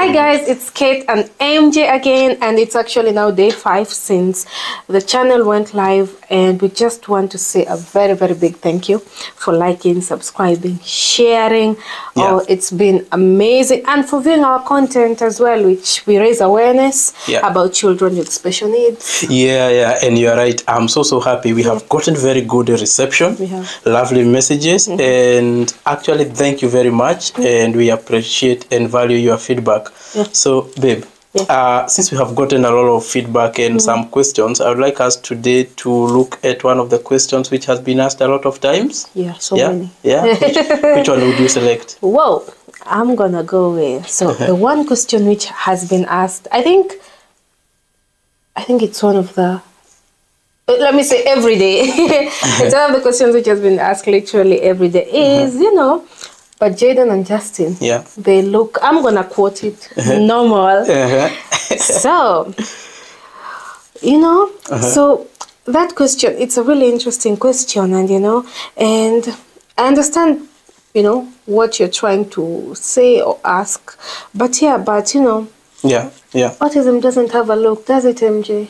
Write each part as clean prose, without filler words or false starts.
Hi guys, it's Kate and MJ again, and it's actually now day 5 since the channel went live, and we just want to say a very, very big thank you for liking, subscribing, sharing. Oh, it's been amazing, and for viewing our content as well, which we raise awareness about children with special needs. And you're right. I'm so happy. We have gotten very good reception. We have lovely messages, and actually thank you very much, and we appreciate and value your feedback. So babe, since we have gotten a lot of feedback and some questions, I would like us today to look at one of the questions which has been asked a lot of times. Many. Which one would you select? Well, I'm gonna go with the one question which has been asked. I think it's one of the, let me say, every day. It's one of the questions which has been asked literally every day is, but Jaden and Justin, they look, I'm going to quote it, normal. So, so that question, it's a really interesting question, and, and I understand, what you're trying to say or ask, but autism doesn't have a look, does it, MJ?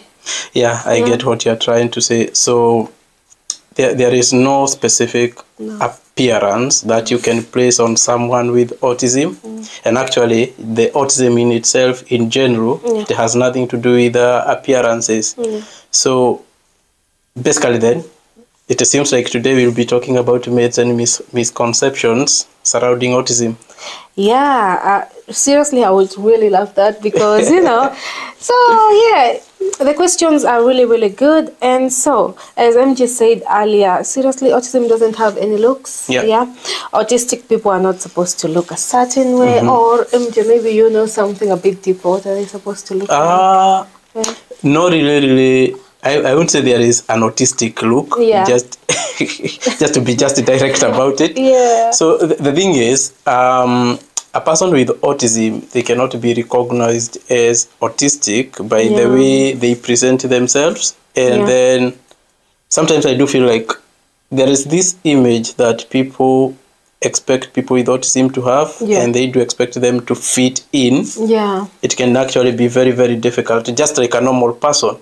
I get what you're trying to say. So there is no specific appearance that you can place on someone with autism. And actually, the autism in itself, in general, it has nothing to do with the appearances. So basically then, it seems like today we'll be talking about myths and misconceptions surrounding autism. Seriously, I would really love that because, the questions are really, really good. And so, as MJ said earlier, seriously, autism doesn't have any looks. Autistic people are not supposed to look a certain way. Or, MJ, maybe you know something a bit deeper. What are they supposed to look like? No, really. I wouldn't say there is an autistic look, just to be direct about it. So the thing is, a person with autism, they cannot be recognized as autistic by the way they present themselves. And then sometimes I do feel like there is this image that people expect people with autism to have, and they do expect them to fit in. It can actually be very, very difficult, just like a normal person.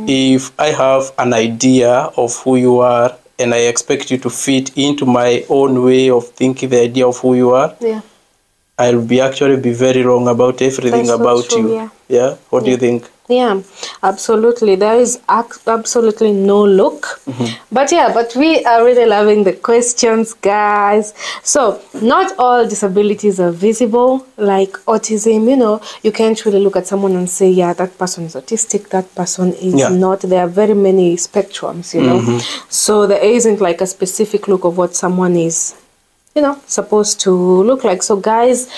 If I have an idea of who you are and I expect you to fit into my own way of thinking, the idea of who you are, I'll actually be very wrong about everything about you. What do you think? Absolutely. There is absolutely no look. But we are really loving the questions, guys. So not all disabilities are visible, like autism. You can't really look at someone and say, that person is autistic, that person is not. There are very many spectrums, So there isn't like a specific look of what someone is supposed to look like. So guys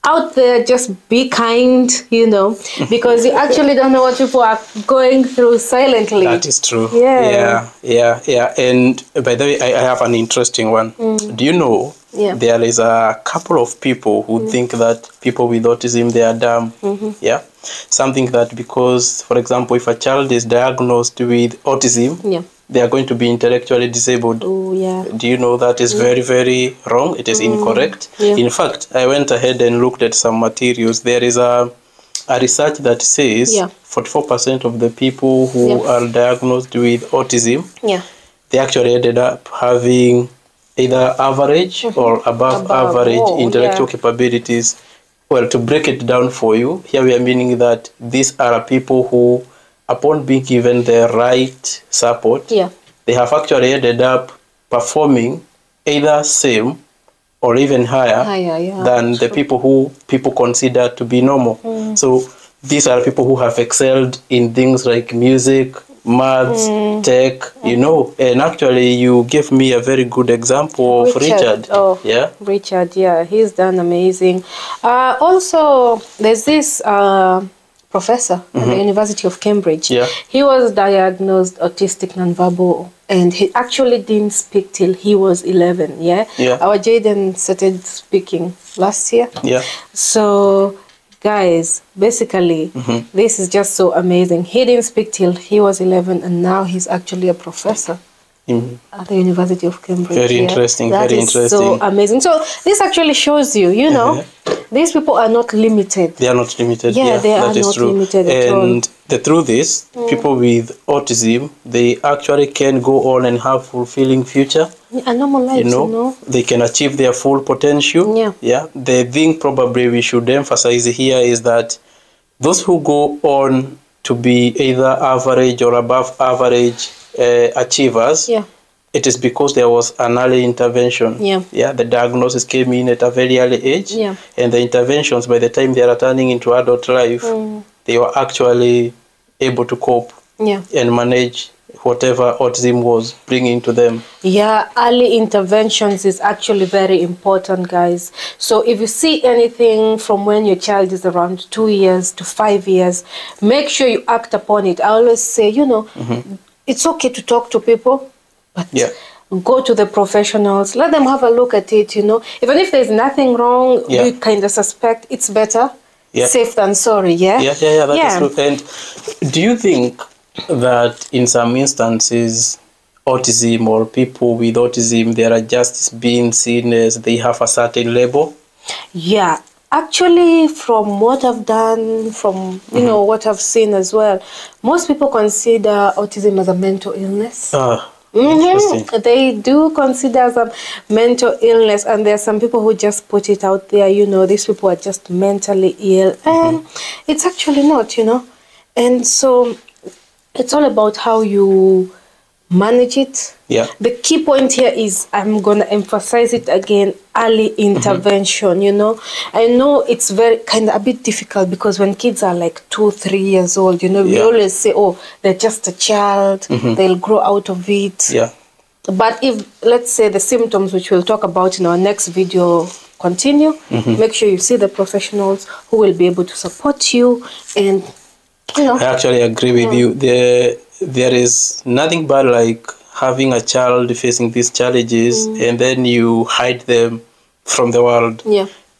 out there, just be kind, because you actually don't know what people are going through silently. That is true. And by the way, I have an interesting one. Do you know there is a couple of people who think that people with autism, they are dumb. Something that because, for example, if a child is diagnosed with autism, they are going to be intellectually disabled. Do you know that is very, very wrong? It is incorrect. In fact, I went ahead and looked at some materials. There is a research that says 44% of the people who are diagnosed with autism, they actually ended up having either average or above average intellectual capabilities. Well, to break it down for you, here we are meaning that these are people who, upon being given the right support, they have actually ended up performing either same or even higher than the people who people consider to be normal. So these are people who have excelled in things like music, maths, tech, and actually you gave me a very good example of Richard. Richard, he's done amazing. Also, there's this professor at the University of Cambridge. He was diagnosed autistic nonverbal, and he actually didn't speak till he was 11. Our Jaden started speaking last year. So guys, basically this is just so amazing. He didn't speak till he was 11, and now he's actually a professor. at the University of Cambridge. Very interesting. That very is interesting. so amazing. So this actually shows you, you know, these people are not limited. They are not limited. Yeah, they are that is not true. limited at all. And the truth is, people with autism, they actually can go on and have fulfilling future. A normal life, You know, they can achieve their full potential. Yeah. The thing probably we should emphasize here is that those who go on to be either average or above average achievers, it is because there was an early intervention. The diagnosis came in at a very early age, and the interventions, by the time they are turning into adult life, they were actually able to cope and manage whatever autism was bringing to them. Yeah, early interventions is actually very important, guys. So if you see anything from when your child is around 2 years to 5 years, make sure you act upon it. I always say, you know, it's okay to talk to people, but go to the professionals, let them have a look at it, you know. Even if there's nothing wrong, you kind of suspect, it's better safe than sorry. That is true. And do you think that in some instances autism or people with autism, they are just being seen as they have a certain label? Actually, from what I've done, from you know what I've seen as well, most people consider autism as a mental illness. They do consider as a mental illness, and there are some people who just put it out there, you know, these people are just mentally ill, and it's actually not, you know. And so it's all about how you manage it. The key point here is, I'm going to emphasize it again, early intervention, you know. I know it's very kind of a bit difficult because when kids are like 2-3 years old, you know, we always say, oh, they're just a child, they'll grow out of it. But if, let's say, the symptoms, which we'll talk about in our next video, continue, make sure you see the professionals who will be able to support you. And you know, I actually agree with you. There is nothing bad like having a child facing these challenges and then you hide them from the world.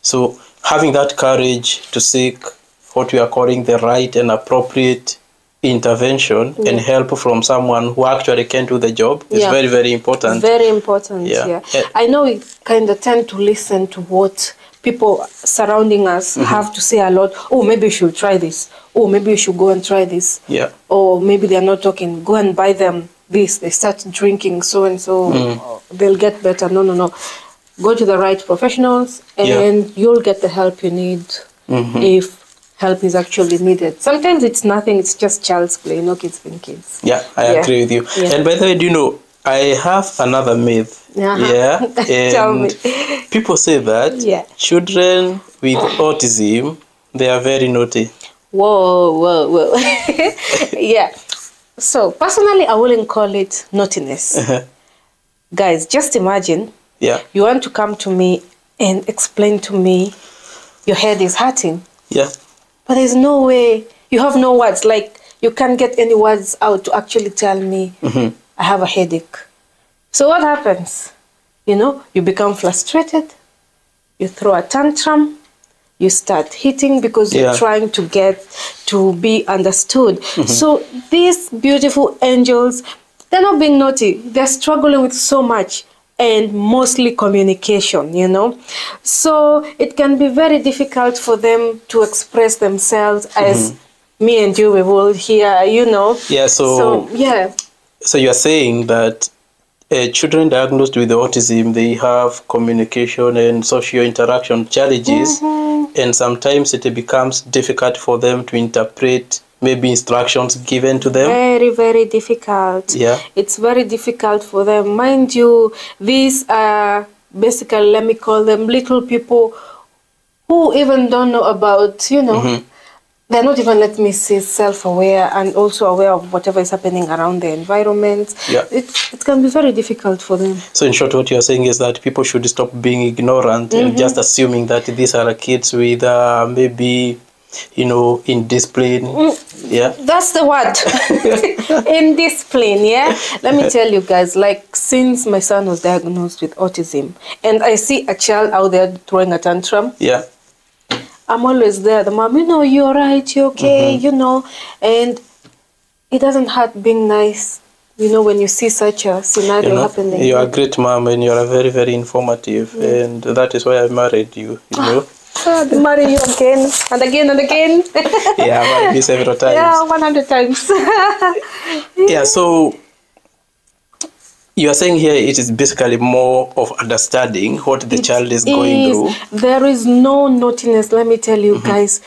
So having that courage to seek what we are calling the right and appropriate intervention and help from someone who actually can do the job is very, very important. Very important, I know we kind of tend to listen to what people surrounding us have to say a lot. Oh, maybe you should try this. Oh, maybe you should go and try this. Or maybe they're not talking. Go and buy them this. They start drinking so and so. They'll get better. No. Go to the right professionals and you'll get the help you need if help is actually needed. Sometimes it's nothing. It's just child's play. No kids being kids. I agree with you. And by the way, do you know, I have another myth. And Tell me. People say that children with autism, they are very naughty. Whoa. So personally, I wouldn't call it naughtiness. Guys, just imagine you want to come to me and explain to me your head is hurting. But there's no way, you have no words, like you can't get any words out to actually tell me I have a headache. So what happens? You know, you become frustrated, you throw a tantrum, you start hitting because you're trying to get to be understood. So these beautiful angels, they're not being naughty, they're struggling with so much, and mostly communication, you know. So it can be very difficult for them to express themselves as me and you we will hear, you know. So you're saying that children diagnosed with autism, they have communication and social interaction challenges, and sometimes it becomes difficult for them to interpret maybe instructions given to them. Very, very difficult. It's very difficult for them. Mind you, these are basically, let me call them little people who even don't know about, you know, they're not even, let me say, self-aware and also aware of whatever is happening around the environment. It can be very difficult for them. So in short, what you're saying is that people should stop being ignorant and just assuming that these are kids with maybe, you know, indiscipline. That's the word. Indiscipline. Let me tell you guys, like, since my son was diagnosed with autism and I see a child out there throwing a tantrum, I'm always there. The mom, you know, you're right, you're okay, you know, and it doesn't hurt being nice. you know, when you see such a scenario happening? You're a great mom and you're a very, very informative. And that is why I married you, you know. I'll marry you again and again and again. Yeah, I married you several times. Yeah, 100 times. Yeah, so you are saying here it is basically more of understanding what the child is going through. There is no naughtiness, let me tell you guys.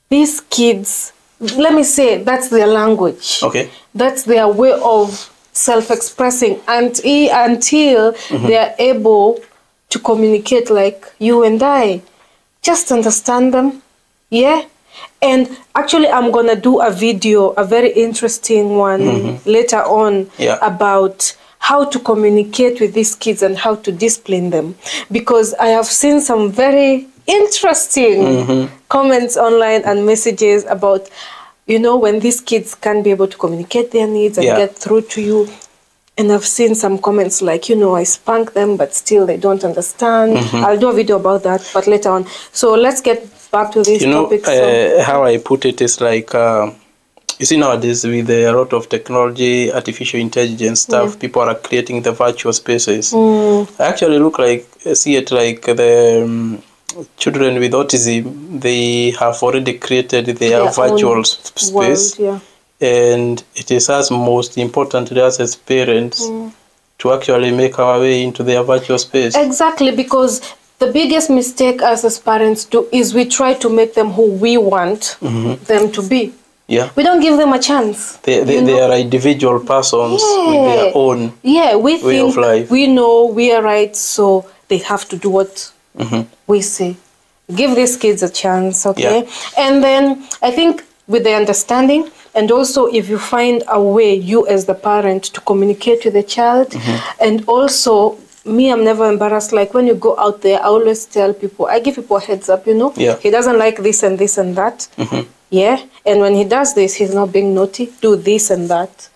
These kids, let me say, that's their language. Okay. That's their way of self-expressing until they are able to communicate like you and I. Just understand them, yeah? And actually, I'm going to do a video, a very interesting one later on about how to communicate with these kids and how to discipline them. Because I have seen some very interesting comments online and messages about, you know, when these kids can't be able to communicate their needs and get through to you. And I've seen some comments like, you know, I spank them, but still they don't understand. I'll do a video about that, but later on. So let's get back to this topic. How I put it is like, you see nowadays with a lot of technology, artificial intelligence stuff, people are creating the virtual spaces. I actually see it like the children with autism, they have already created their virtual space. World, and it is as most important to us as parents to actually make our way into their virtual space. Exactly, because the biggest mistake us as parents do is we try to make them who we want them to be. Yeah. We don't give them a chance. They are individual persons with their own way of life. We know we are right, so they have to do what we say. Give these kids a chance, okay? Yeah. And then I think with the understanding, and also if you find a way, you as the parent, to communicate with the child, and also me, I'm never embarrassed. Like when you go out there, I always tell people, I give people a heads up, you know, he doesn't like this and this and that. Yeah, and when he does this, he's not being naughty. Do this and that.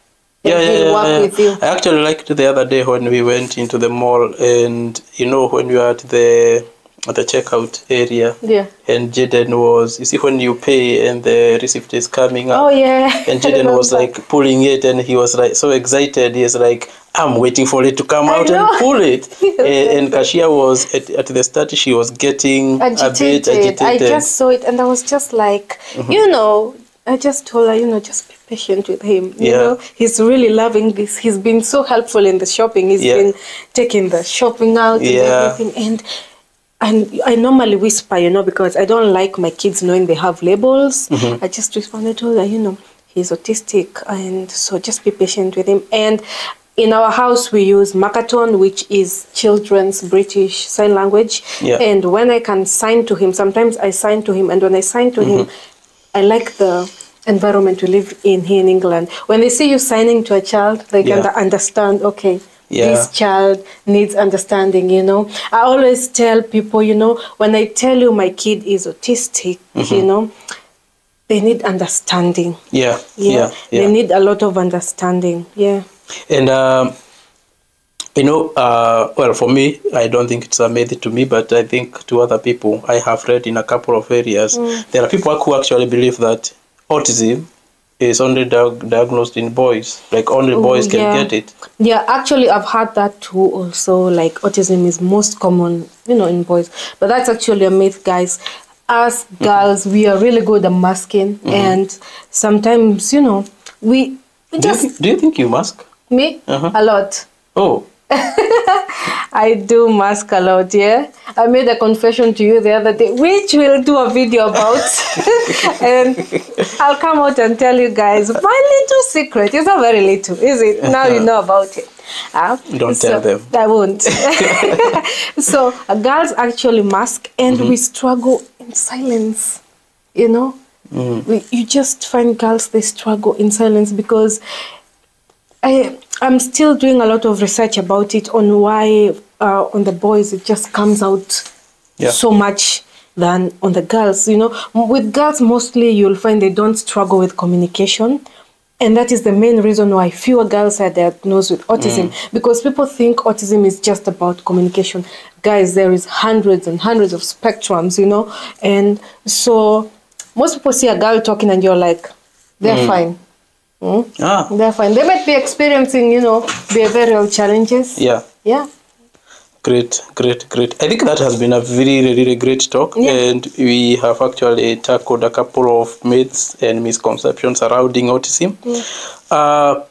And he'll work with you. I actually liked the other day when we went into the mall, and you know, when we were at the checkout area, and Jaden was, you see, when you pay and the receipt is coming up, and Jaden was like pulling it, and he was like so excited. He's like, I'm waiting for it to come out and pull it. And Kashia was at the start, she was getting a bit agitated. I just saw it and I was just like, you know, I just told her, you know, just be patient with him. You know, he's really loving this. He's been so helpful in the shopping. He's been taking the shopping out and everything. And I normally whisper, you know, because I don't like my kids knowing they have labels. I just responded to her, you know, he's autistic, and so just be patient with him. And in our house, we use Makaton, which is children's British sign language. And when I can sign to him, sometimes I sign to him. And when I sign to him, I like the environment we live in here in England. When they see you signing to a child, they can understand, okay, this child needs understanding, you know. I always tell people, you know, when I tell you my kid is autistic, you know, they need understanding. They need a lot of understanding. And, you know, well, for me, I don't think it's a myth to me, but I think to other people, I have read in a couple of areas, there are people who actually believe that autism is only diagnosed in boys, like only boys can get it. Yeah, actually, I've heard that too also, like autism is most common, you know, in boys. But that's actually a myth, guys. Us girls, we are really good at masking, and sometimes, you know, we just... Do you think you mask? Me? A lot. Oh. I do mask a lot, I made a confession to you the other day, which we'll do a video about. And I'll come out and tell you guys my little secret. It's not very little, is it? Now you know about it. Don't tell them. I won't. So girls actually mask, and we struggle in silence, you know. You just find girls, they struggle in silence, because I'm still doing a lot of research about it, on why on the boys it just comes out so much than on the girls. You know, with girls mostly you'll find they don't struggle with communication, and that is the main reason why fewer girls are diagnosed with autism, because people think autism is just about communication. Guys, there is hundreds and hundreds of spectrums, you know, and so most people see a girl talking and you're like, they're fine. They're fine. They might be experiencing, behavioral challenges. Yeah. Yeah. Great. I think that has been a really great talk, and we have actually tackled a couple of myths and misconceptions surrounding autism.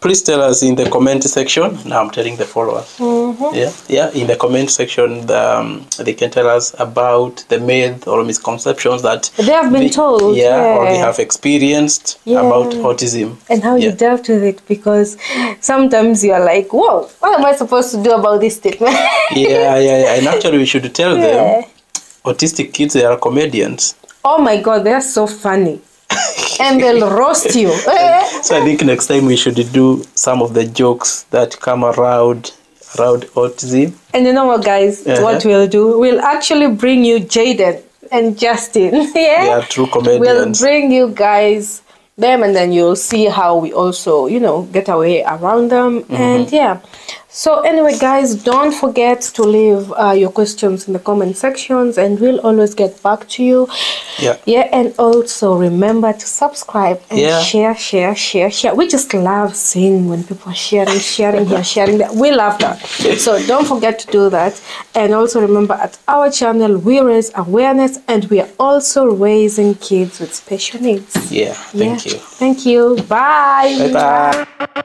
Please tell us in the comment section. Now I'm telling the followers. In the comment section, they can tell us about the myth or misconceptions that they have been told, or they have experienced about autism, and how you dealt with it, because sometimes you're like, whoa, what am I supposed to do about this statement? And actually we should tell them autistic kids, they are comedians. Oh my god, they're so funny. And they'll roast you. So I think next time we should do some of the jokes that come around autism. And you know what, guys? What we'll do? We'll actually bring you Jaden and Justin. They are true comedians. We'll bring you guys them, and then you'll see how we also, get our way around them. And so anyway, guys, don't forget to leave your questions in the comment sections, and we'll always get back to you. And also remember to subscribe and share. We just love seeing when people are sharing here, sharing that. We love that. So don't forget to do that. And also remember, at our channel we raise awareness, and we are also raising kids with special needs. Thank you. Thank you. Bye. Bye.